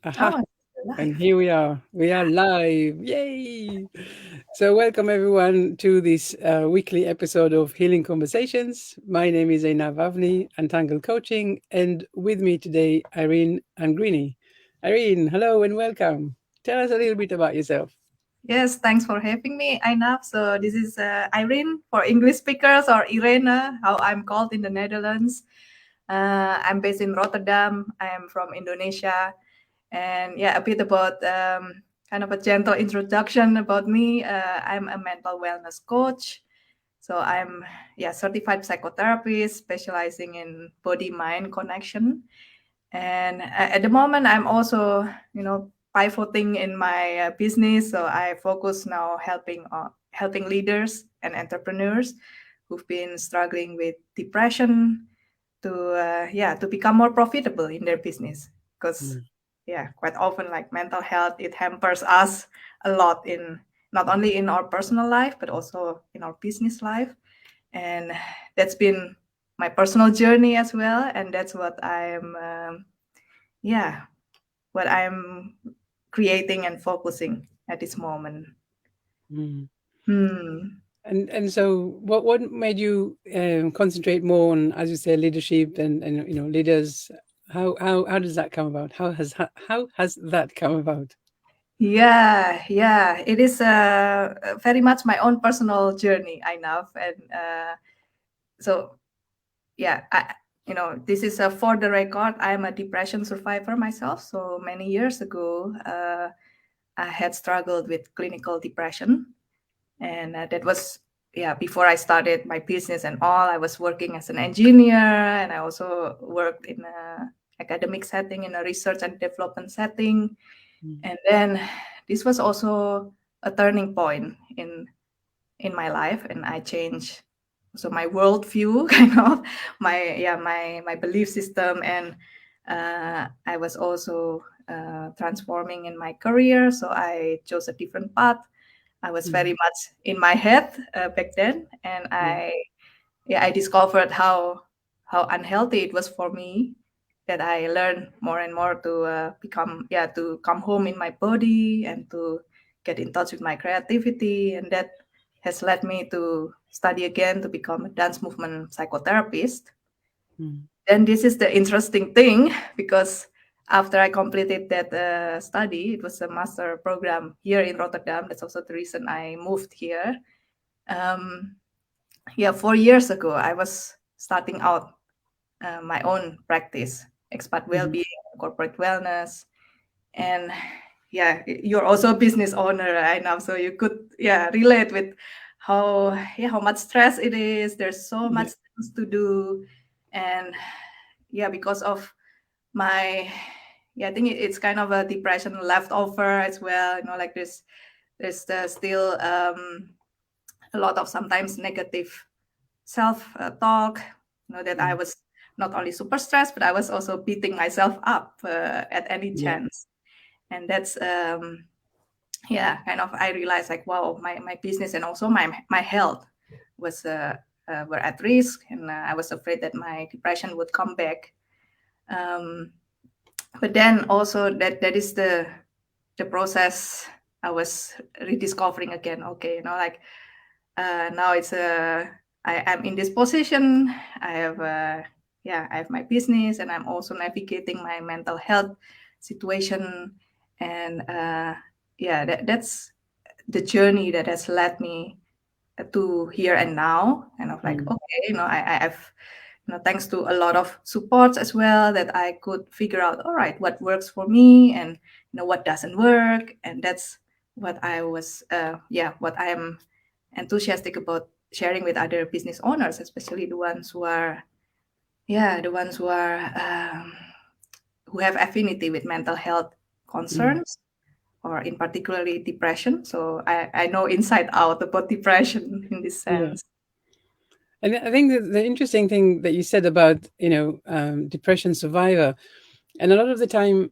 Aha. Oh, And live. here we are. We are live. Yay! So, welcome everyone to this weekly episode of Healing Conversations. My name is Einav Untangled Coaching, and with me today, Irene Angreeni. Irene, hello and welcome. Tell us a little bit about yourself. Yes, thanks for having me, Einav. So this is Irene for English speakers, or Irene, how I'm called in the Netherlands. I'm based in Rotterdam. I am from Indonesia. And yeah, a bit about kind of a gentle introduction about me. I'm a mental wellness coach. So I'm certified psychotherapist specializing in body-mind connection. And at the moment I'm also pivoting in my business, so I focus now helping leaders and entrepreneurs who've been struggling with depression to to become more profitable in their business, because Mm, quite often, like, mental health, it hampers us a lot, in not only in our personal life but also in our business life. And that's been my personal journey as well, and that's what yeah I'm creating and focusing at this moment. mm. Hmm. And so, what made you concentrate more on, as you say, leadership and leaders? How does that come about? How has that come about? Yeah, it is very much my own personal journey, I know. And so this is for the record, I'm a depression survivor myself. So many years ago, I had struggled with clinical depression. And that was, before I started my business and all. I was working as an engineer, and I also worked in a academic setting, in a research and development setting. Mm, And then this was also a turning point in my life, and I changed so my worldview, kind of my belief system. And I was also transforming in my career, so I chose a different path. I was very mm, much in my head back then, and yeah, I discovered how unhealthy it was for me. That I learned more and more to to come home in my body and to get in touch with my creativity, and that has led me to study again to become a dance movement psychotherapist. mm, And this is the interesting thing, because after I completed that study, it was a master program here in Rotterdam. That's also the reason I moved here. Um, 4 years ago, I was starting out my own practice, expat mhm, well-being, corporate wellness. And you're also a business owner right now, so you could relate with how much stress it is. There's so yeah, much things to do. And because of my I think it's kind of a depression leftover as well, like there's still a lot of sometimes negative self talk, that I mm, was not only super stressed, but I was also beating myself up at any yeah, chance. And that's kind of, I realized, like, wow, my business and also my health was were at risk, and I was afraid that my depression would come back. um, but then also that is the process. I was rediscovering again, okay, like, now it's I'm in this position. I have I have my business, and I'm also navigating my mental health situation. And that's the journey that has led me to here and now. And of, like, mm, okay, I've, thanks to a lot of supports as well, that I could figure out, all right, what works for me, and what doesn't work. And that's what I was what I am enthusiastic about sharing with other business owners, especially the ones who are the ones who have affinity with mental health mm, concerns, or in particularly depression. So I know inside out about depression in this yeah. sense. And I think that the interesting thing that you said about depression survivor, and a lot of the time,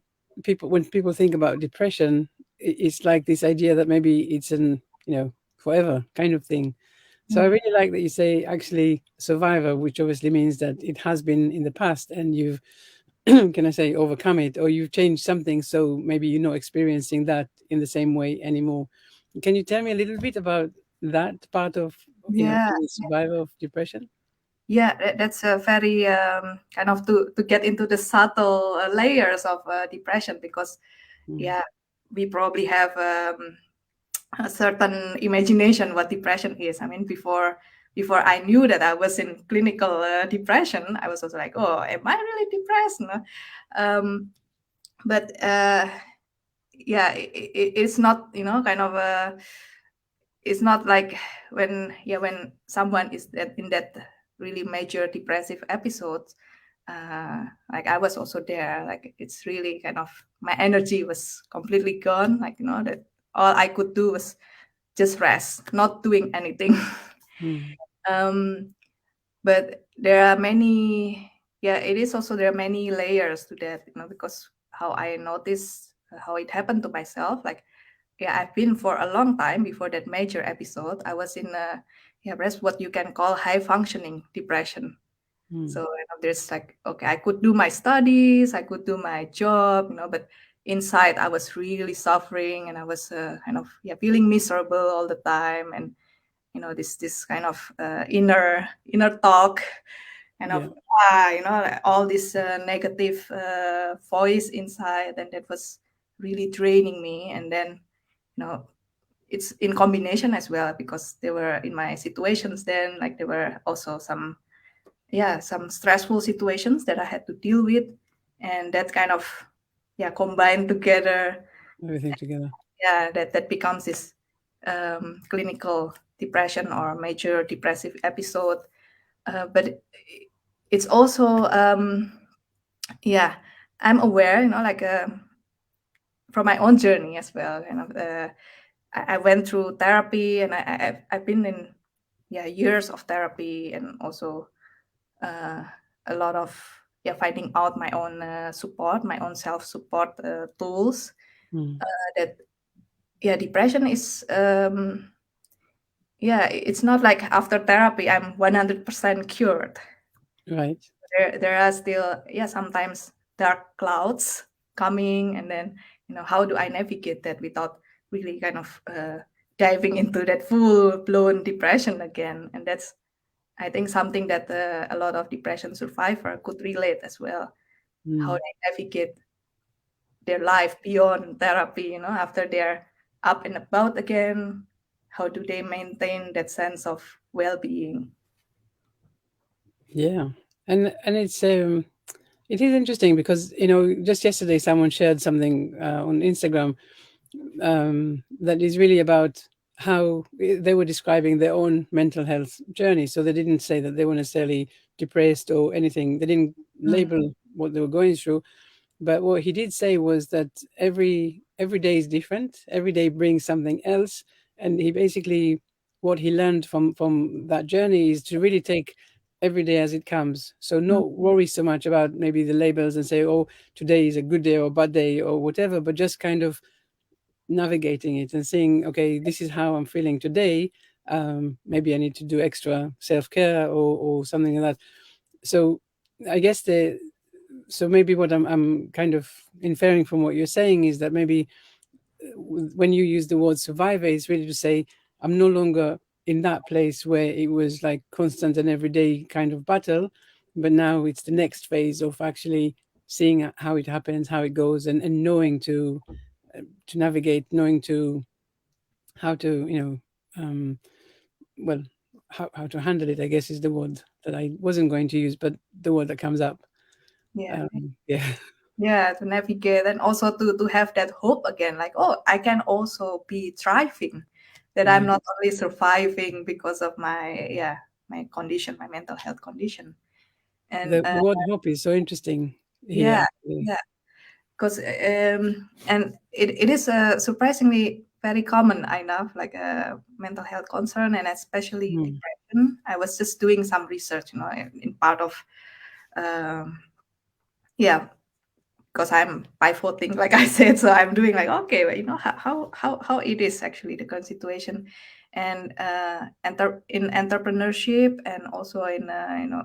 when people think about depression, it's like this idea that maybe it's an forever kind of thing. So I Mm. really like that you say actually survivor, which obviously means that it has been in the past, and you've can I say, overcome it, or you've changed something, so maybe you're not experiencing that in the same way anymore. Can you tell me a little bit about that part of, Yeah, being a survivor of depression? yeah, that's a very kind of to get into the subtle layers of depression, because Mm. yeah, we probably have a certain imagination what depression is. I mean, before I knew that I was in clinical depression, I was also like, oh, am I really depressed? No? But yeah, it's not, kind of it's not like when someone is in that really major depressive episode. Like I was also there. Like it's really kind of my energy was completely gone. Like that all I could do was just rest, not doing anything. Mm. um, but there are many. Yeah, it is also there are many layers to that. Because how I noticed how it happened to myself. Like yeah, I've been for a long time before that major episode. I was in a that's what you can call high functioning depression. So Mm. there's like, okay, I could do my studies, I could do my job, but inside I was really suffering, and I was kind of feeling miserable all the time, and this kind of inner talk, kind of Yeah. like all this negative voice inside, and that was really draining me. And then you know it's in combination as well, because there were in my situations then, like there were also some stressful situations that I had to deal with, and that kind of combined together. Everything together. Yeah, that becomes this clinical depression or major depressive episode. But it's also yeah I'm aware, like from my own journey as well, kind of I went through therapy, and I've been in years of therapy, and also uh, a lot of finding out my own support, my own self support tools. Mm. That depression is it's not like after therapy I'm 100% cured. Right. There are still sometimes dark clouds coming, and then how do I navigate that without really kind of diving into that full blown depression again. And that's, I think, something that a lot of depression survivor could relate as well, how Mm. they navigate their life beyond therapy, after they're up and about again. How do they maintain that sense of well-being? Yeah. And it is interesting because just yesterday someone shared something on Instagram that is really about how they were describing their own mental health journey. So they didn't say that they were necessarily depressed or anything. They didn't Mm, label what they were going through. But what he did say was that every day is different. Every day brings something else, and he basically what he learned from that journey is to really take every day as it comes. So mm, not worry so much about maybe the labels and say, oh, today is a good day or a bad day or whatever, but just kind of navigating it and saying, okay, this is how I'm feeling today. Maybe I need to do extra self care or something like that. So I guess so maybe what I'm kind of inferring from what you're saying is that maybe when you use the word survivor, it's really to say I'm no longer in that place where it was like constant and everyday kind of battle, but now it's the next phase of actually seeing how it happens, how it goes, and knowing to navigate, knowing to how to um, well how to handle it. I guess is the word that I wasn't going to use, but the word that comes up. yeah, Yeah. yeah, to navigate, and also to have that hope again, like, oh, I can also be thriving, that I'm Right. not only surviving because of my condition, my mental health condition. And The word hope is so interesting yeah here. Yeah. yeah because and it is surprisingly very common enough, like a mental health concern, and especially Mm. depression. I was just doing some research, in part of um, yeah because I'm pivoting, like I said. So I'm doing like, okay, well, how it is actually the current situation. And in entrepreneurship, and also in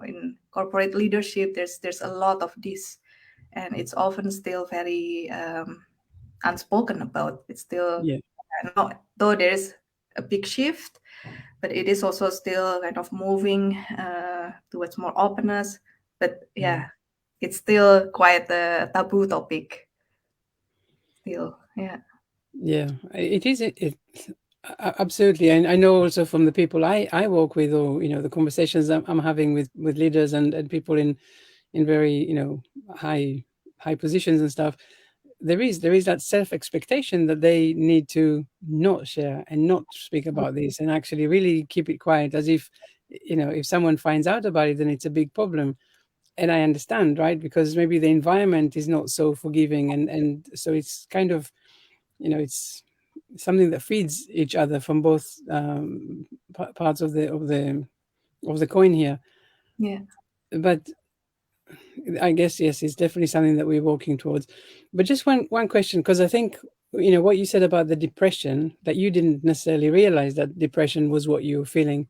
in corporate leadership, there's a lot of this. and it's often still very unspoken about. It's still Yeah. no, though there is a big shift, but it is also still kind of moving towards more openness. But Mm. yeah, it's still quite a taboo topic. Still, yeah. Yeah, it is. Absolutely, and I know also from the people I work with, or the conversations I'm having with leaders and people in very high positions and stuff. There is that self expectation that they need to not share and not speak about this and actually really keep it quiet, as if if someone finds out about it, then it's a big problem. And I understand, right? Because maybe the environment is not so forgiving, and so it's kind of it's something that feeds each other from both parts of the coin here. Yeah. But I guess yes, it's definitely something that we're working towards. But just one question, because I think what you said about the depression, that you didn't necessarily realize that depression was what you were feeling.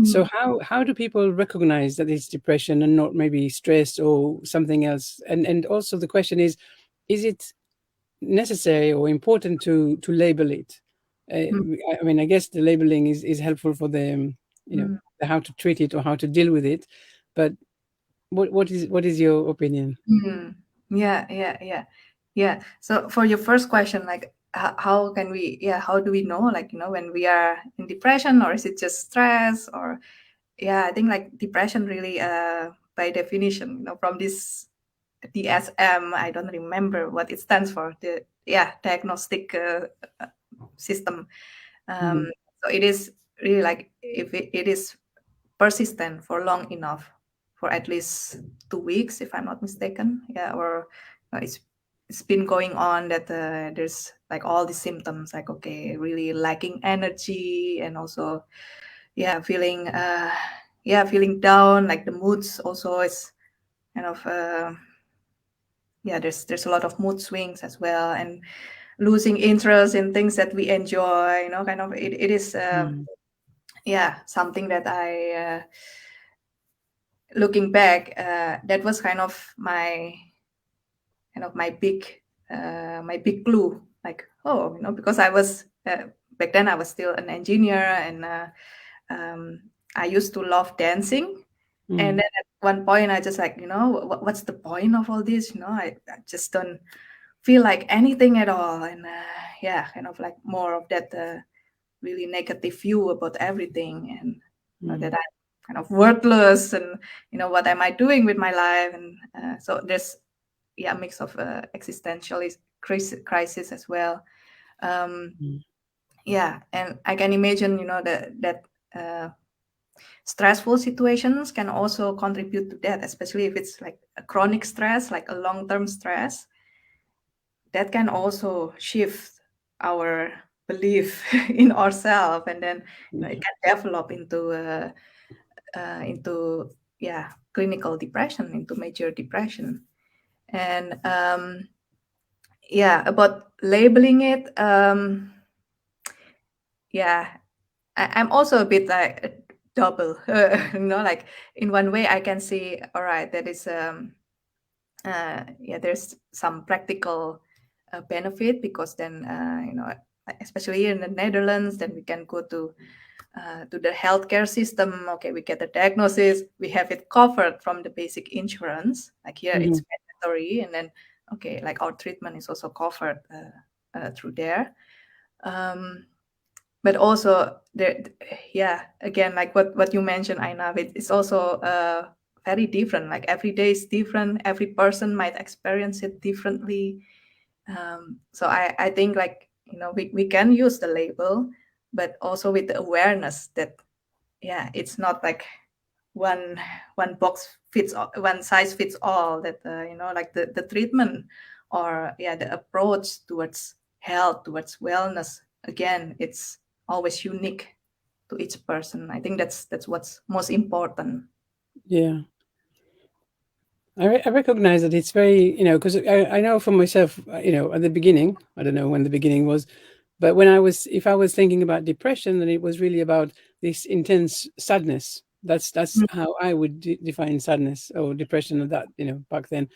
So Mm. how do people recognize that it's depression and not maybe stress or something else? And also the question is it necessary or important to label it? Mm. I mean, I guess the labeling is helpful for Mm. the how to treat it or how to deal with it. But what is your opinion? Mm. Yeah, yeah, yeah, yeah. So for your first question, like how can we, yeah, how do we know, like, when we are in depression, or is it just stress, or yeah, I think like depression really, by definition, from this DSM, I don't remember what it stands for, the, yeah, diagnostic system. Um, Mhm. so it is really like if it is persistent for long enough, for at least 2 weeks, if I'm not mistaken. Yeah, or it's been going on that there's like all the symptoms, like okay, really lacking energy, and also yeah, feeling down, like the moods also is kind of yeah, there's a lot of mood swings as well, and losing interest in things that we enjoy, kind of it is Mm. yeah, something that I looking back, that was kind of my big clue, like, oh, because I was back then I was still an engineer, and um, I used to love dancing. And Mm. then at one point I just like, what's the point of all this, I just don't feel like anything at all. And yeah, kind of like more of that really negative view about everything, and that Mm. I'm kind of worthless, and what am I doing with my life? And so there's, yeah, a mix of existential crisis as well. um, Mm. yeah, and I can imagine, that uh, stressful situations can also contribute to that, especially if it's like a chronic stress, like a long-term stress, that can also shift our belief in ourselves, and then it Yeah. can develop into yeah, clinical depression, into major depression. And yeah, about labeling it, yeah, I'm also a bit like double, like in one way I can see, all right, that is yeah, there's some practical benefit, because then especially here in the Netherlands, then we can go to the healthcare system. Okay, we get a diagnosis, we have it covered from the basic insurance. Like here, it's Mhm. mandatory, and then okay, like our treatment is also covered through there. Um, but also there, yeah, again, like what you mentioned, Aina, it's also very different. Like every day is different. Every person might experience it differently. So I think like we can use the label, but also with the awareness that yeah, it's not like one one box fits all, one size fits all, that like the treatment, or yeah, the approach towards health, towards wellness, again, it's always unique to each person. I think that's what's most important. Yeah. I recognize that it's very, because I know for myself, at the beginning, I don't know when the beginning was, but if I was thinking about depression, then it was really about this intense sadness. That's Mm. how I would define sadness or depression of that, back then.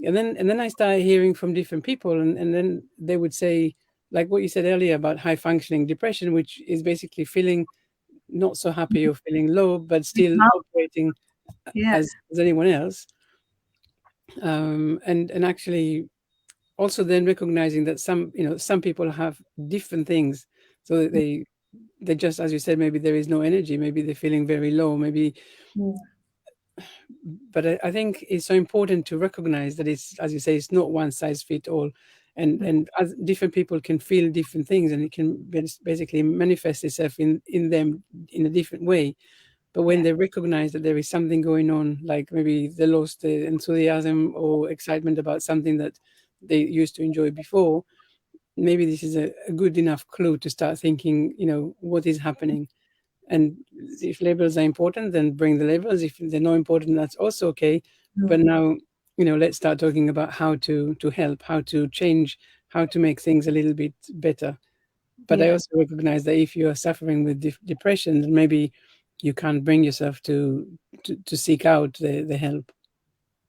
and then I started hearing from different people, and then they would say, like what you said earlier about high functioning depression, which is basically feeling not so happy or feeling low, but still Now, operating yeah, as anyone else. And actually also then recognizing that some people have different things, so that they just, as you said, maybe there is no energy, maybe they're feeling very low, maybe. yeah, But I think it's so important to recognize that it's, as you say, it's not one size fit all, and as different people can feel different things, and it can basically manifest itself in them in a different way. But when yeah, they recognize that there is something going on, like maybe they lost the enthusiasm or excitement about something that they used to enjoy before, maybe this is a good enough clue to start thinking, what is happening. And if labels are important, then bring the labels. If they're not important, that's also okay. But mm, now, let's start talking about how to help, how to change, how to make things a little bit better. But I yeah. also recognize that if you are suffering with depression, then maybe you can't bring yourself to seek out the help.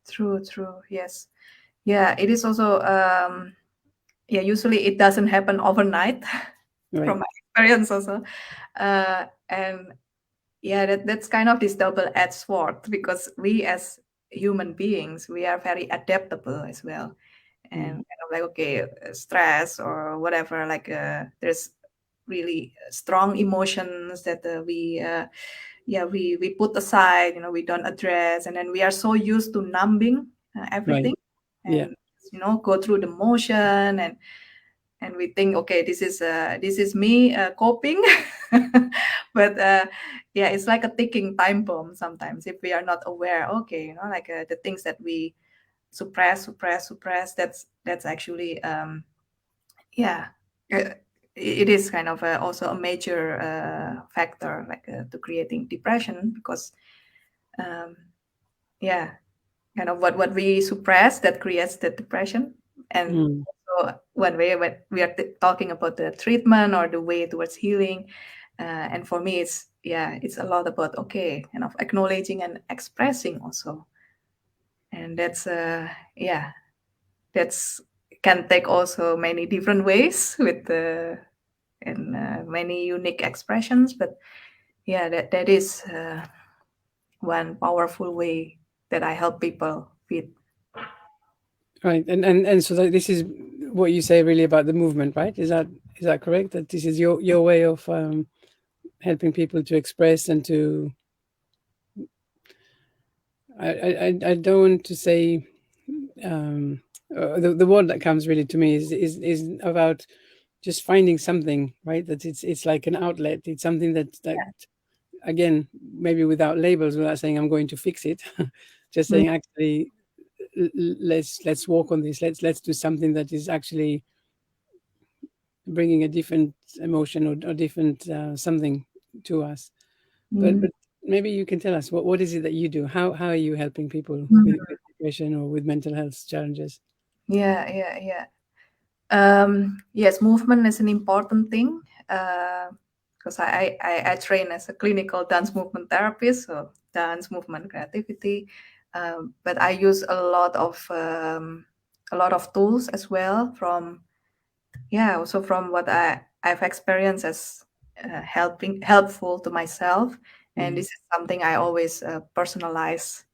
True, true. Yes. Yeah, it is also yeah, usually it doesn't happen overnight from Right. my experience also. And yeah, that's kind of this double-edged sword because we as human beings, we are very adaptable as well. And Mm. kind of like, okay, stress or whatever, like there's really strong emotions that yeah, we put aside, we don't address, and then we are so used to numbing Right. everything Yeah. and go through the motion, and we think, okay, this is me coping. But yeah, it's like a ticking time bomb sometimes if we are not aware. Okay, like the things that we suppress, that's actually yeah, uh, it is kind of also a major factor, like to creating depression, because um, yeah, kind of what we suppress that creates the depression. And Mm. so when we are talking about the treatment or the way towards healing, and for me it's, yeah, it's a lot about, okay, kind of acknowledging and expressing also. And that's yeah, that's can take also many different ways with the and many unique expressions. But yeah, that is one powerful way that I help people with. Right. And so that this is what you say really about the movement, right? Is that correct? That this is your way of helping people to express and to. I don't want to say um, the word that comes really to me is about just finding something, right? That it's like an outlet. It's something that again, maybe without labels, without saying I'm going to fix it, just Mm, saying actually let's walk on this. Let's do something that is actually bringing a different emotion or different something to us. But mm, maybe you can tell us what is it that you do? How are you helping people mm. with depression or with mental health challenges? Yeah, yeah, yeah. Yes, movement is an important thing, because I train as a clinical dance movement therapist, so dance, movement, creativity. But I use a lot of tools as well from, yeah, also from what I've experienced as helpful to myself. And Mm. this is something I always personalize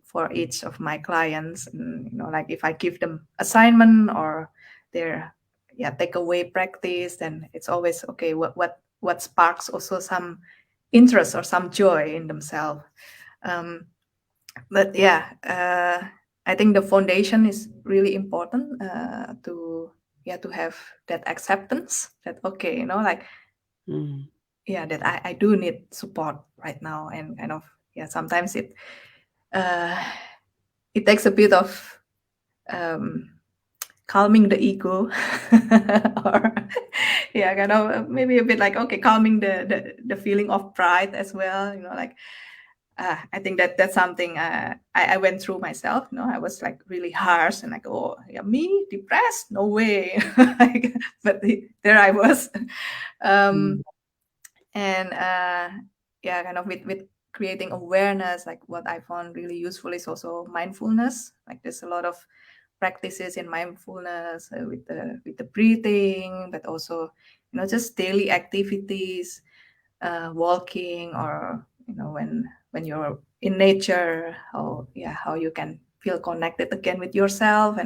for each of my clients. And, like if I give them assignment or their, yeah, takeaway practice, then it's always okay, what sparks also some interest or some joy in themselves. um, but yeah, I think the foundation is really important, to, yeah, to have that acceptance that, okay, like, Mm. yeah, that I do need support right now. And kind of, yeah, sometimes uh, it takes a bit of um, calming the ego, or yeah, kind of maybe a bit like, okay, calming the feeling of pride as well, like I think that's something I went through myself. I was like really harsh and like, oh yeah, me depressed, no way. Like, but there I was. um, Mm. and yeah, kind of with creating awareness, like what I found really useful is also mindfulness. Like there's a lot of practices in mindfulness, with the breathing, but also just daily activities, walking, or when you're in nature, how you can feel connected again with yourself,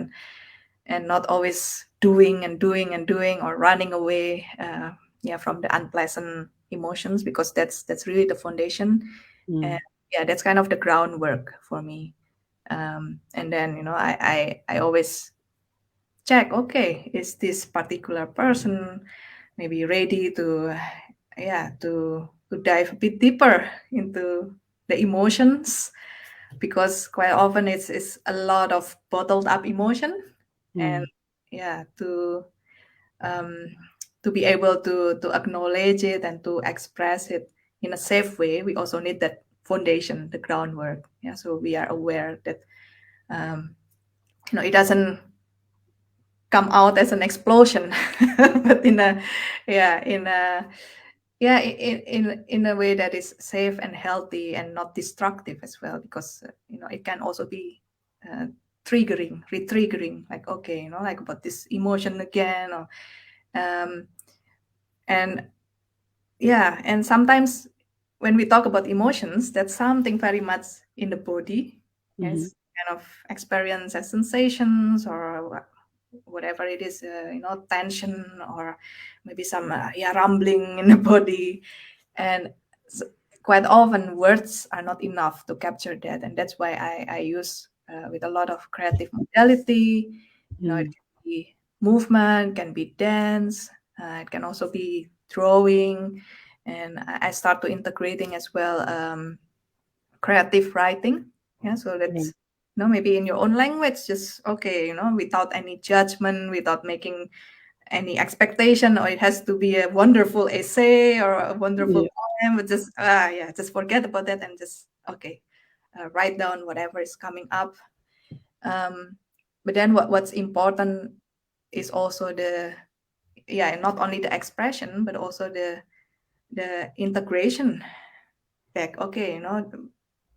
and not always doing and doing and doing, or running away, from the unpleasant emotions, because that's really the foundation. And Mm. yeah, that's kind of the groundwork for me. And then I always check, okay, is this particular person maybe ready to, to dive a bit deeper into the emotions, because quite often it's a lot of bottled up emotion. And Mm. yeah, um, to be able to acknowledge it and to express it in a safe way, we also need that foundation, the groundwork. Yeah, so we are aware that um, it doesn't come out as an explosion, but in a yeah in a yeah in a way that is safe and healthy and not destructive as well, because it can also be uh, triggering, re-triggering, like, okay, like about this emotion again, or um, and yeah, and sometimes when we talk about emotions, that's something very much in the body. Mm-hmm. Yes, kind of experience as sensations, or whatever it is, tension, or maybe some rumbling in the body. And s- quite often words are not enough to capture that, and that's why I use with a lot of creative modality. It Mm. can be movement, can be dance, it can also be drawing, and I start to integrating as well, creative writing. Yeah, so Right. that's maybe in your own language, just okay, without any judgment, without making any expectation, or it has to be a wonderful essay or a wonderful Yeah. poem, but just just forget about that, and just okay, write down whatever is coming up. um, but then what's important is also the, not only the expression, but also the integration. Like, okay,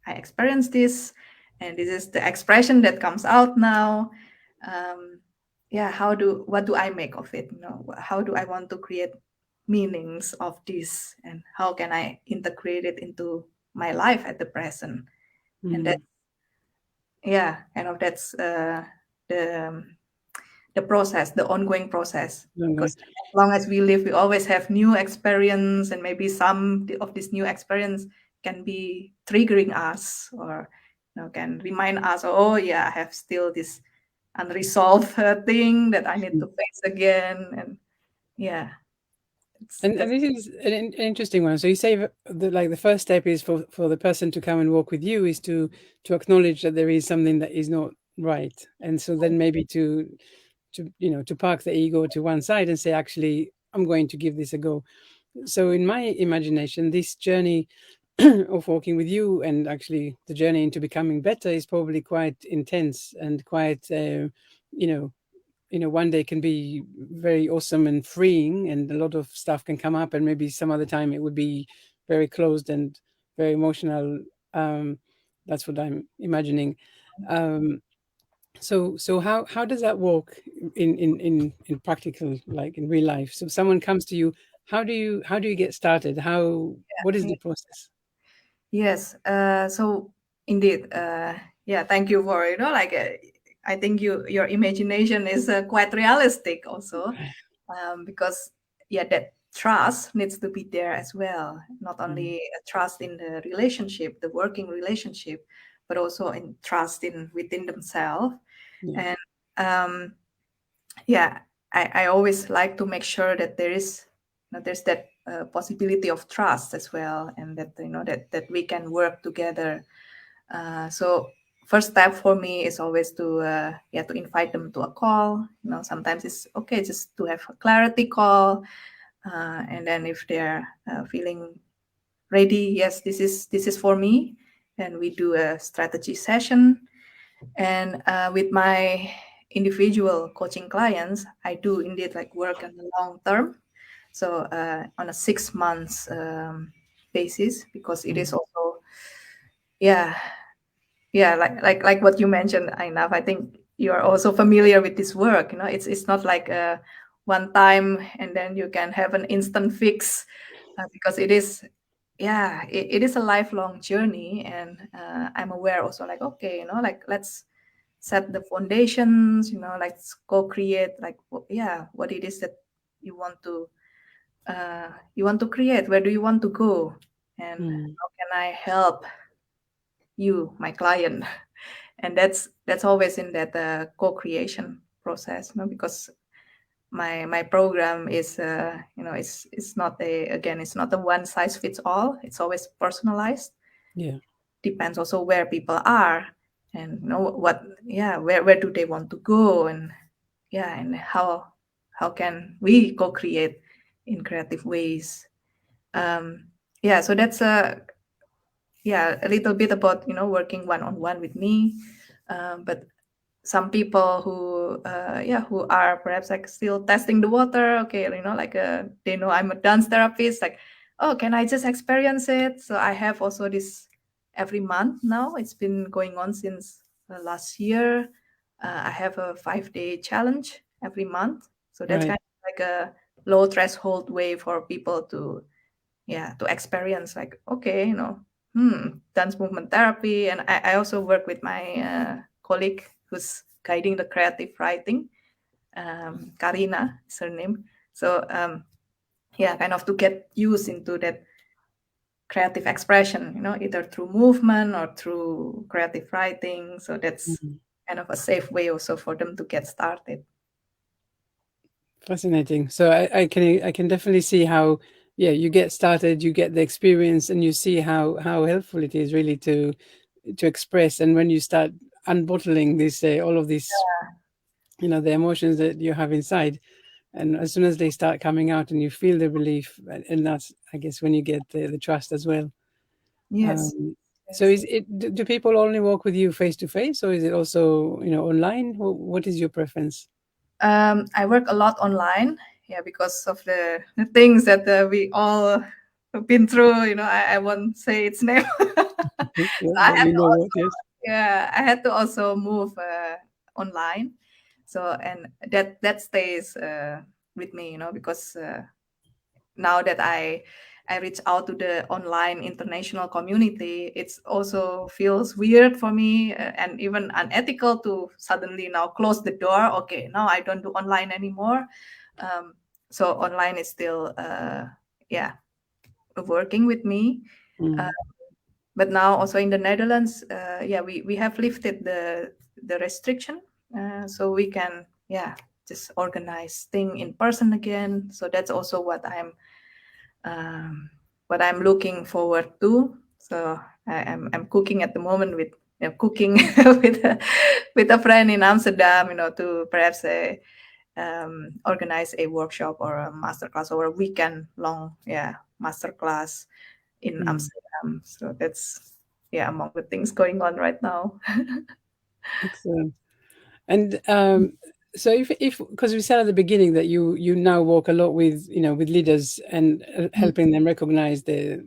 I experienced this, and this is the expression that comes out now. um, what do I make of it? How do I want to create meanings of this, and how can I integrate it into my life at the present? And that, Mm. that's the the process, the ongoing process. Ongoing. Because as long as we live, we always have new experience, and maybe some of this new experience can be triggering us, or can remind us, oh yeah, I have still this unresolved thing that I need to face again. And yeah, And that's this is an interesting one. So you say like the first step is for the person to come and walk with you is to acknowledge that there is something that is not right, and so then maybe to to park the ego to one side and say, actually, I'm going to give this a go. So in my imagination, this journey of walking with you, and actually the journey into becoming better, is probably quite intense and quite you know one day can be very awesome and freeing, and a lot of stuff can come up, and maybe some other time it would be very closed and very emotional. um that's what I'm imagining. um so how does that work in practical, like in real life? So someone comes to you, how do you get started? What is the process? Yes. So indeed, thank you for like I think your imagination is quite realistic also, because that trust needs to be there as well. Not Mm. only a trust in the relationship, the working relationship, but also in trust in within themselves. Yeah. And um, yeah, I always like to make sure that there's that possibility of trust as well, and that that we can work together. So first step for me is always to invite them to a call. Sometimes it's okay just to have a clarity call, and then if they're feeling ready, yes, this is for me, and we do a strategy session. And with my individual coaching clients, I do indeed like work on the long term. So on a 6 months basis, because it is Mm. also, yeah, like what you mentioned, enough. I think you are also familiar with this work. It's not like a one time and then you can have an instant fix, because it is, yeah, it is a lifelong journey. And I'm aware also, like, okay, like, let's set the foundations, let's co-create, like, yeah, what it is that you want to create. Where do you want to go, and Mm. how can I help you, my client? And that's always in that co-creation process, because my program is, it's not a, again, it's not a one size fits all. It's always personalized. Yeah. Depends also where people are, and what, yeah, where do they want to go, and yeah, and how can we co-create in creative ways. um yeah, so that's yeah, a little bit about, working one on one with me. But some people who, yeah, who are perhaps like still testing the water, okay, like, they know I'm a dance therapist, like, oh, can I just experience it? So I have also this every month now. It's been going on since last year. I have a 5-day challenge every month, so that's Right. kind of like a low threshold way for people to, yeah, to experience, like, okay, dance movement therapy. And I also work with my colleague who's guiding the creative writing. Karina is her name. So yeah, kind of to get used into that creative expression, either through movement or through creative writing. So that's Mm. kind of a safe way also for them to get started. Fascinating. So I can definitely see how, yeah, you get started, you get the experience, and you see how helpful it is really to express. And when you start unbottling this, all of these, the emotions that you have inside, and as soon as they start coming out, and you feel the relief, and that's, I guess, when you get the trust as well. Yes. Um, so Yes. is it, do people only work with you face to face, or is it also, online? What is your preference? I work a lot online, yeah, because of the things that we all have been through. I won't say its name. Yeah, So I but had we to know what, also, yes. yeah, I had to also move online. So, and that stays with me, because now that I reach out to the online international community, it's also feels weird for me, and even unethical to suddenly now close the door. Okay, now I don't do online anymore. Um, so online is still, yeah, working with me. Uh, Mm. but now also in the Netherlands, yeah, we have lifted the restriction, so we can, yeah, just organize thing in person again. So that's also um, what I'm looking forward to. So I'm cooking at the moment with, cooking with with a friend in Amsterdam, to perhaps organize a workshop or a master class or a weekend long, yeah, master class in Mm. Amsterdam. So that's, yeah, among the things going on right now. Excellent. And so if because we said at the beginning that you now work a lot with, with leaders, and helping them recognize the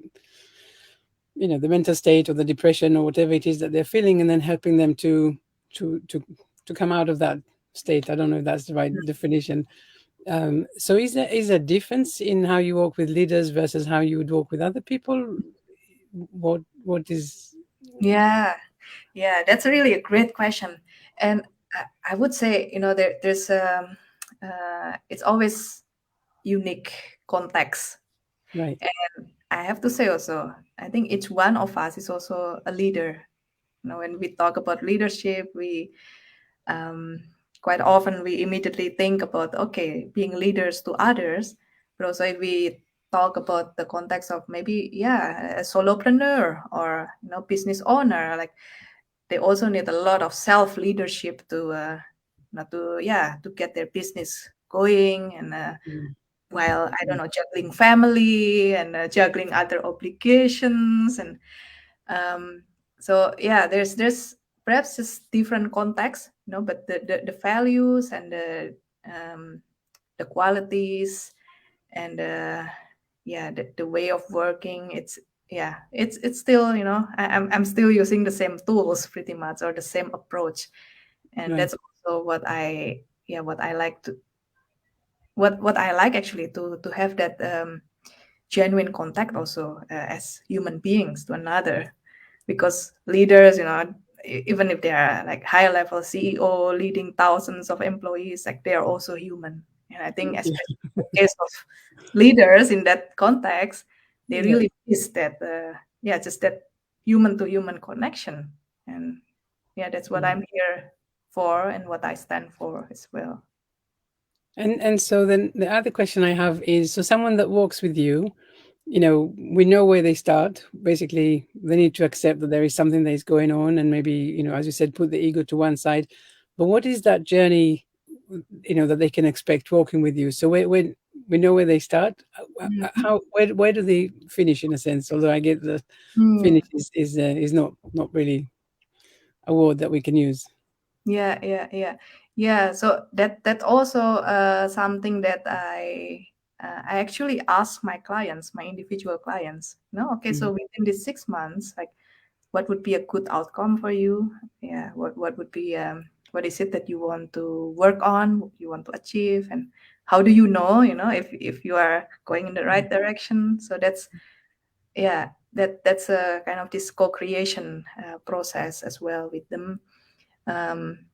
mental state or the depression or whatever it is that they're feeling, and then helping them to to to come out of that state. I don't know if that's the right definition. So is there a difference in how you work with leaders versus how you would work with other people? What is Yeah, yeah, that's really a great question. And I would say, there's it's always unique context. right? And I have to say also, I think each one of us is also a leader. When we talk about leadership, we um, quite often we immediately think about, okay, being leaders to others. But also if we talk about the context of maybe, yeah, a solopreneur or business owner, like, they also need a lot of self leadership to to get their business going, and Mm. while, I don't know, juggling family and juggling other obligations. And um, so, yeah, there's perhaps just different context, but the values and um, the qualities and yeah, the way of working, it's, yeah, it's still, I'm still using the same tools pretty much, or the same approach. And Right. that's also what I like to what I like actually to have that genuine contact also as human beings to another, because leaders, even if they are like higher level CEO leading thousands of employees, like they are also human. And I think Yeah, especially in the case of leaders in that context, they yeah. really miss that just that human to human connection. And yeah, that's what Mm. I'm here for and what I stand for as well. And so then the other question I have is, so someone that walks with you, we know where they start. Basically, they need to accept that there is something that is going on, and maybe, as you said, put the ego to one side. But what is that journey, that they can expect walking with you? So when we know where they start, Mhm. how where do they finish in a sense? Although I get that Mm. finish is not really a word that we can use. Yeah. So that also something that I actually ask my clients, my individual clients. No, okay. Mm, So within these 6 months, like, what would be a good outcome for you? Yeah. What would be what is it that you want to work on? What you want to achieve, and how do you know? If you are going in the mm, right direction. So that's a kind of this co-creation process as well with them. Um,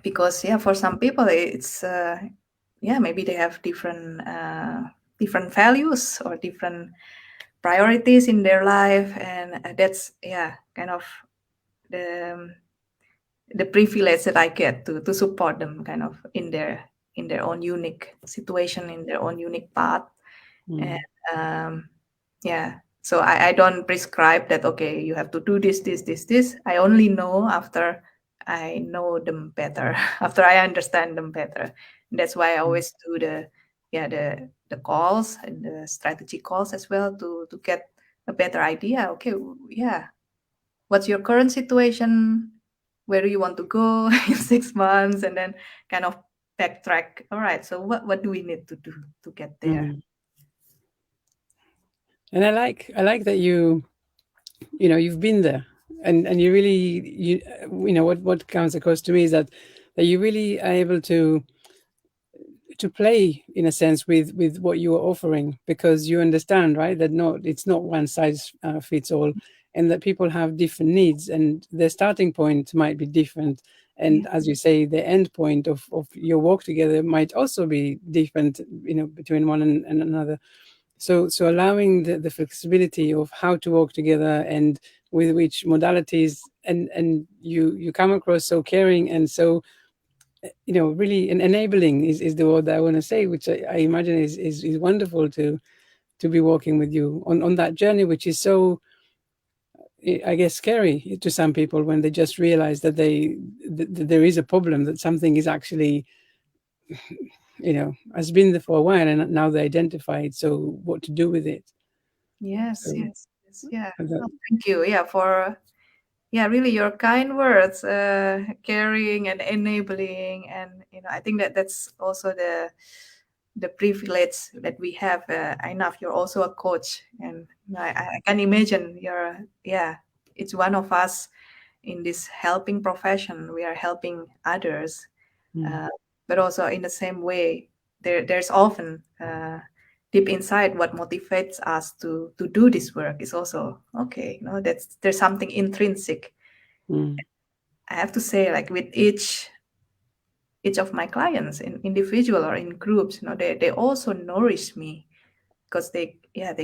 because for some people it's maybe they have different values or different priorities in their life, and that's kind of the the privilege that I get to support them kind of in their own unique situation, in their own unique path. And mm, um, so I don't prescribe that, okay, you have to do this. I only know after I know them better, after I understand them better. And that's why I mm, always do the calls and the strategy calls as well to get a better idea. Okay, what's your current situation? Where do you want to go in 6 months? And then kind of backtrack. All right, so what do we need to do to get there? mm. And I like that you've been there, and you really what comes across to me is that you really are able to play in a sense with what you are offering, because you understand, right, that it's not one size fits all, and that people have different needs and their starting point might be different, Yeah. and as you say, the end point of your work together might also be different, between one and another. So allowing the flexibility of how to work together and with which modalities, and you come across so caring and so, really enabling is the word that I want to say, which I imagine is wonderful to be walking with you on that journey, which is so, I guess, scary to some people when they just realize that there is a problem, that something is actually, has been there for a while, and now they identify it. So what to do with it? Yes, So yes, yes. Yeah. that, Oh, thank you. Yeah, for really your kind words, caring and enabling, and I think that that's also the privilege that we have. Enough, you're also a coach, and I can imagine it's one of us in this helping profession. We are helping others, mm, uh, but also in the same way, there's often deep inside what motivates us to do this work is also okay. That's there's something intrinsic. mm, I have to say, like with each of my clients, in individual or in groups, they also nourish me because they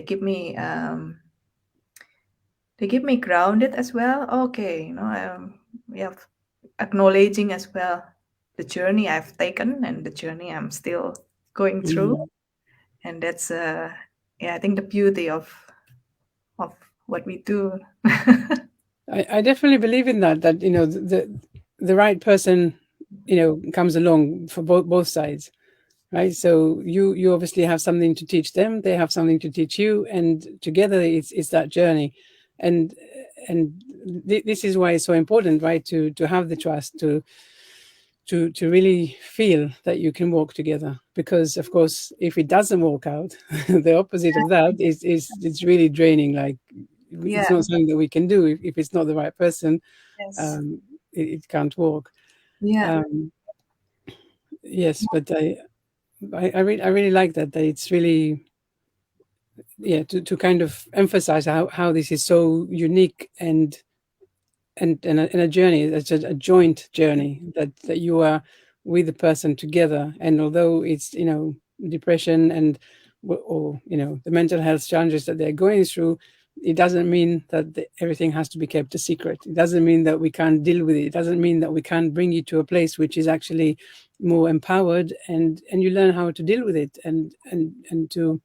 keep me grounded as well. Okay, we have acknowledging as well the journey I've taken and the journey I'm still going through, mm. and that's I think the beauty of what we do. I definitely believe in that the right person, comes along for both sides, right? So you obviously have something to teach them, they have something to teach you, and together it's that journey. And this is why it's so important, right, to have the trust, to really feel that you can walk together, because of course if it doesn't work out, the opposite of that is it's really draining. Like, it's Yeah. not something that we can do if it's not the right person. Yes. um, it can't work. Yeah. um, yes, but I really like that. That it's really, yeah, to kind of emphasize how this is so unique and a journey. It's a joint journey that you are with the person together. And although it's, depression and or the mental health challenges that they're going through, it doesn't mean that everything has to be kept a secret. It doesn't mean that we can't deal with it. It doesn't mean that we can't bring you to a place which is actually more empowered, and you learn how to deal with it, and to,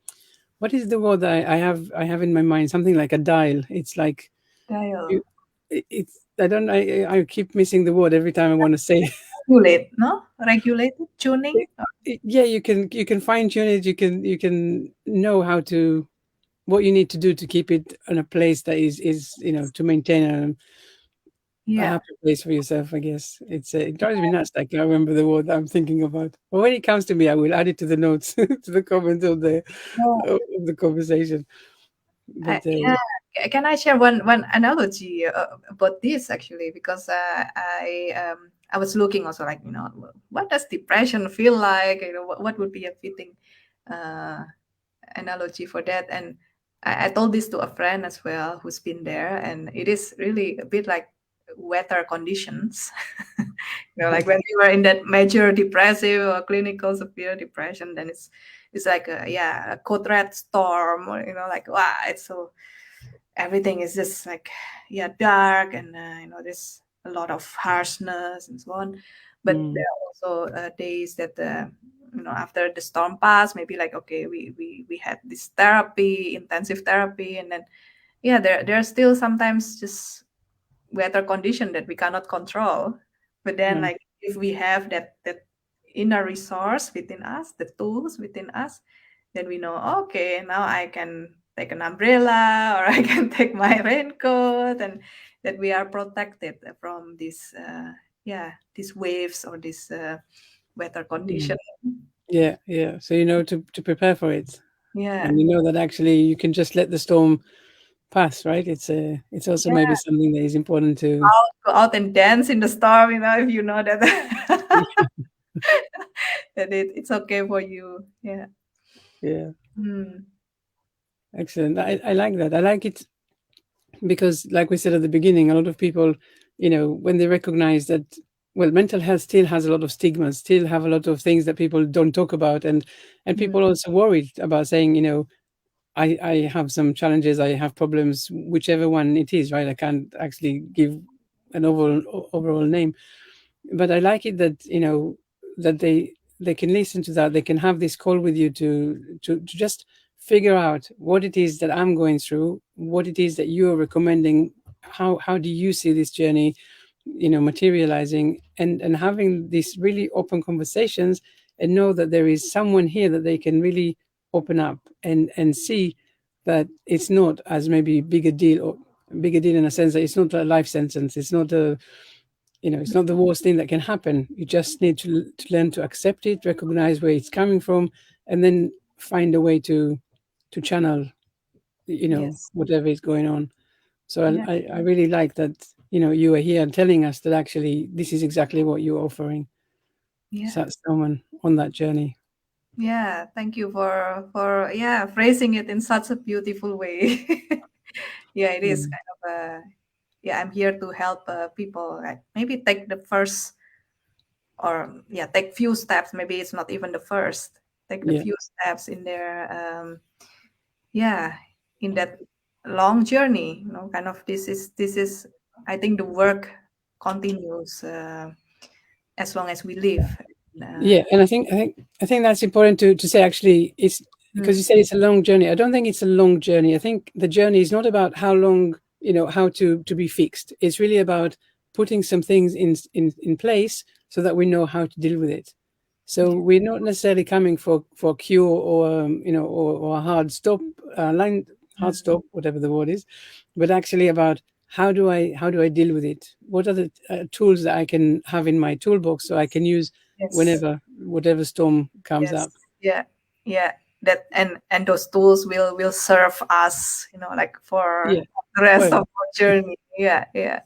what is the word that I have in my mind? Something like a dial. It's like you, Dial. it's I don't I keep missing the word every time I want to say. Regulate, no? Regulated tuning. Yeah, you can fine tune it. You can know how to, what you need to do to keep it in a place that is to maintain a Yeah. happy place for yourself. I guess it drives me nuts. Like, I remember the word that I'm thinking about. But when it comes to me, I will add it to the notes to the comments of the conversation. But Yeah. Can I share one analogy about this actually? Because I was looking also, like, what does depression feel like? What would be a fitting uh, analogy for that? And I told this to a friend as well who's been there, and it is really a bit like weather conditions. Like when we were in that major depressive or clinical severe depression, then it's like a code red storm, or like, wow, it's so, everything is just like, dark, and there's a lot of harshness and so on. But there mm, are also days that after the storm passed, maybe like, okay, we had this therapy, intensive therapy, and then there are still sometimes just weather condition that we cannot control. But then, right. like, if we have that inner resource within us, the tools within us, then we know, okay, now I can take an umbrella, or I can take my raincoat, and that we are protected from these waves, or this weather condition. Mm. Yeah, yeah. So you know to prepare for it, Yeah. and you know that actually you can just let the storm pass, right? It's also maybe Yeah. something that is important to. Go out and dance in the storm, if you know that that it's okay for you. Yeah. Yeah, Mm. excellent. I like that. I like it because, like we said at the beginning, a lot of people, when they recognize that, well, mental health still has a lot of stigmas, still have a lot of things that people don't talk about, and Mm. people also worried about saying, I have some challenges, I have problems, whichever one it is, right? I can't actually give an overall name, but I like it that that they can listen to that. They can have this call with you to just figure out what it is that I'm going through, what it is that you're recommending. How do you see this journey, materializing, and having these really open conversations, and know that there is someone here that they can really open up and see that it's not as maybe bigger deal in a sense that it's not a life sentence. It's not a it's not the worst thing that can happen. You just need to learn to accept it, recognize where it's coming from, and then find a way to channel, Yes. whatever is going on. So Yeah. I really like that, you are here and telling us that actually this is exactly what you're offering Yeah. someone on that journey. Yeah. Thank you for phrasing it in such a beautiful way. Yeah, it is Mm. kind of I'm here to help people, like, maybe take the first, or take few steps. Maybe it's not even the first. Take the Yeah, few steps in their yeah in that long journey. Kind of, this is I think the work continues as long as we live. Uh, yeah, and I think that's important to say. Actually, it's because mm, you said it's a long journey. I don't think it's a long journey. I think the journey is not about how long, how to be fixed. It's really about putting some things in place so that we know how to deal with it. So yeah. we're not necessarily coming for cure, or or a hard stop, hard Mm, stop, whatever the word is, but actually about how do I deal with it? What are the tools that I can have in my toolbox so I can use yes. whenever whatever storm comes Yes. up? Yeah. Yeah. That, and those tools will serve us, like, for Yeah, the rest of forever. our journey. Yeah. Yeah.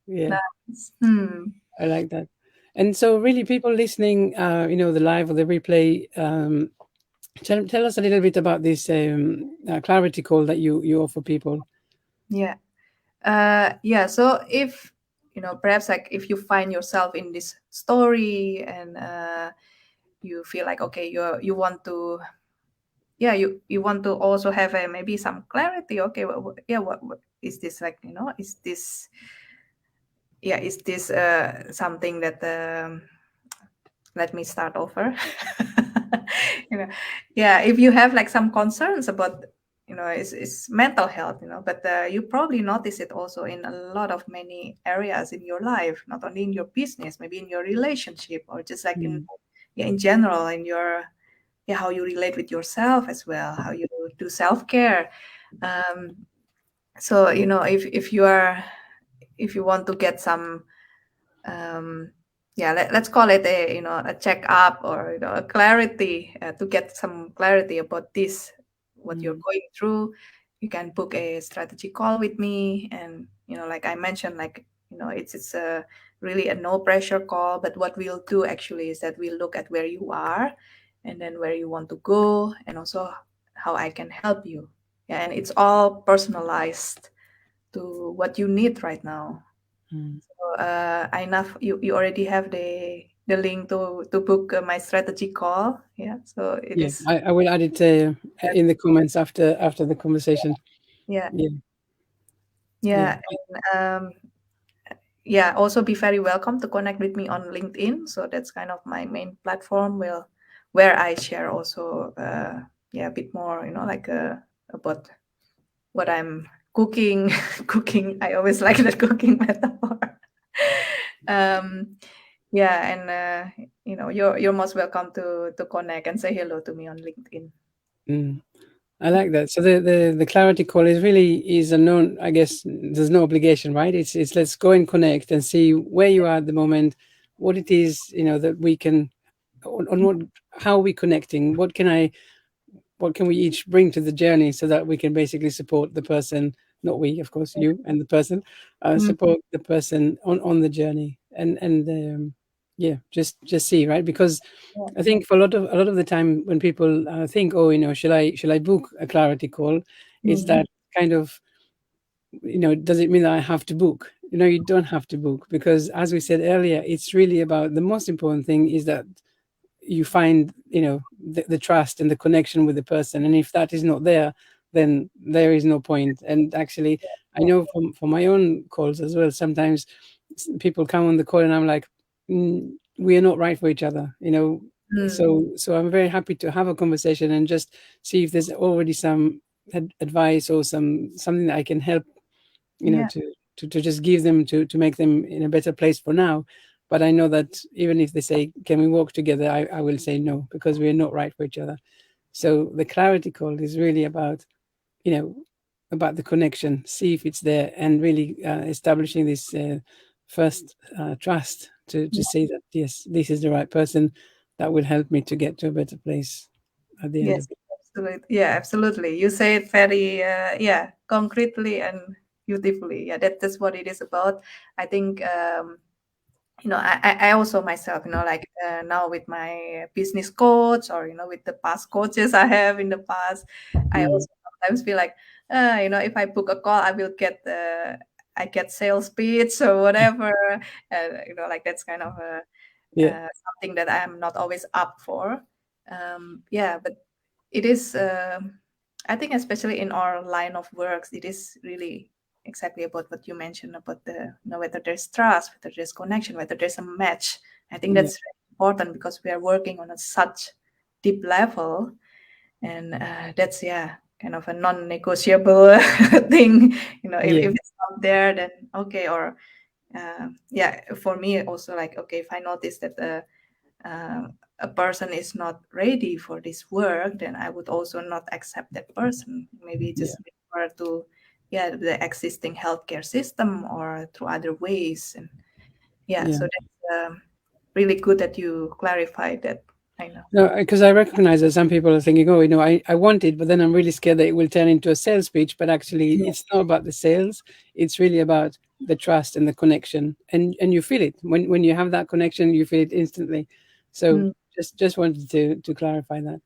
Yeah, Nice. Hmm. I like that. And so, really, people listening, the live or the replay, tell us a little bit about this clarity call that you offer people. Yeah. Yeah. So if perhaps like if you find yourself in this story and you feel like okay, you want to, yeah, you want to also have a maybe some clarity. Okay, yeah, what is this like? Is this, yeah, is this something that let me start over. you know yeah, if you have like some concerns about, it's mental health, but you probably notice it also in a lot of many areas in your life, not only in your business, maybe in your relationship, or just like in, Mm, yeah, in general, in your, yeah, how you relate with yourself as well, how you do self-care. um, so if you are, if you want to get some, um, yeah, let's call it a, a checkup, or a clarity, to get some clarity about this, what you're mm, going through. You can book a strategy call with me, and like I mentioned, like, it's a really a no pressure call, but what we'll do actually is that we'll look at where you are, and then where you want to go, and also how I can help you. Yeah, and it's all personalized to what you need right now. mm. Enough, you already have the link to book my strategy call. Yeah, so it Yeah, is. I will add it in the comments after the conversation. Yeah, Yeah, yeah, yeah, and yeah. Also, be very welcome to connect with me on LinkedIn. So that's kind of my main platform. Where I share also, yeah, a bit more. Like about what I'm cooking. Cooking. I always like the cooking metaphor. um, Yeah, and you're most welcome to connect and say hello to me on LinkedIn. mm. I like that. So the clarity call is really is a known. I guess there's no obligation, right? It's let's go and connect and see where you are at the moment, what it is that we can on what how are we connecting, what can we each bring to the journey so that we can basically support the person, not we, of course, you and the person, Mm, support the person on the journey and yeah, just see, right? Because yeah. I think for a lot of the time when people think, oh, should I book a clarity call? It's Mhm. that kind of, does it mean that I have to book? You don't have to book because, as we said earlier, it's really about the most important thing is that you find the trust and the connection with the person, and if that is not there, then there is no point. And actually, I know from my own calls as well, sometimes people come on the call and I'm like, we are not right for each other, Mm, so I'm very happy to have a conversation and just see if there's already some advice or something that I can help, yeah. to just give them to make them in a better place for now. But I know that even if they say, can we work together, I will say no, because we're not right for each other. So the clarity call is really about, you know about the connection, see if it's there, and really establishing this first trust to say that yes, this is the right person that will help me to get to a better place at the end Yes, of it. absolutely. Yeah, absolutely. You say it very, yeah, concretely and beautifully. Yeah, that's what it is about. I think, I also myself, like now with my business coach, or with the past coaches I have in the past, I Mm, also sometimes feel like, if I book a call, I get sales pitch or whatever. Like that's kind of yeah, something that I'm not always up for. Yeah, but it is. I think especially in our line of works, it is really exactly about what you mentioned about the, whether there's trust, whether there's connection, whether there's a match. I think yeah, that's very important because we are working on a such deep level, and that's, yeah, kind of a non-negotiable thing. yeah, If it's not there, then okay. Or yeah, for me also, like, okay, if I notice that uh, a person is not ready for this work, then I would also not accept that person. Maybe yeah, just refer to, yeah, the existing healthcare system or through other ways. And yeah, yeah. so that's really good that you clarified that. I know. No, because I recognize that some people are thinking, oh, I want it, but then I'm really scared that it will turn into a sales pitch. But actually, Yeah. it's not about the sales. It's really about the trust and the connection, and you feel it when you have that connection, you feel it instantly. So Mm, just wanted to clarify that.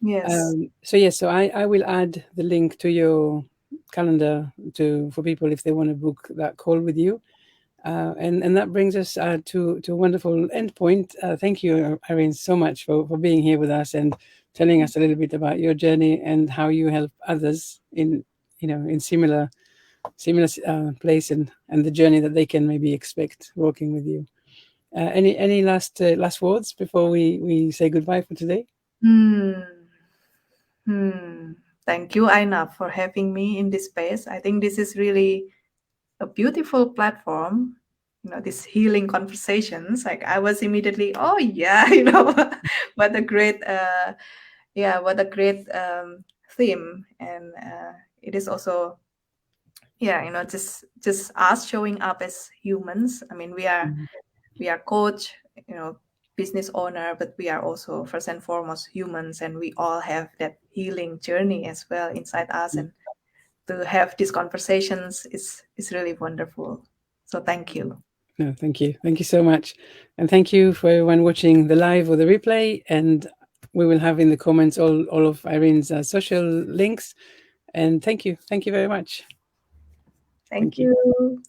yes. So yes, so I will add the link to your calendar to for people if they want to book that call with you. And that brings us to a wonderful end point. Thank you, Irene, so much for being here with us and telling us a little bit about your journey and how you help others in in similar place and the journey that they can maybe expect working with you. Any last words before we say goodbye for today? Hmm. Hmm. Thank you, Aina, for having me in this space. I think this is really a beautiful platform. These healing conversations. Like I was immediately, oh yeah, what a great, yeah, what a great theme, and it is also, yeah, just us showing up as humans. I mean, Mhm. we are coach, you know, business owner, but we are also first and foremost humans, and we all have that healing journey as well inside us. And to have these conversations is really wonderful. So thank you. No, thank you so much, and thank you for everyone watching the live or the replay. And we will have in the comments all of Irene's social links. And thank you very much. Thank Thank you. you.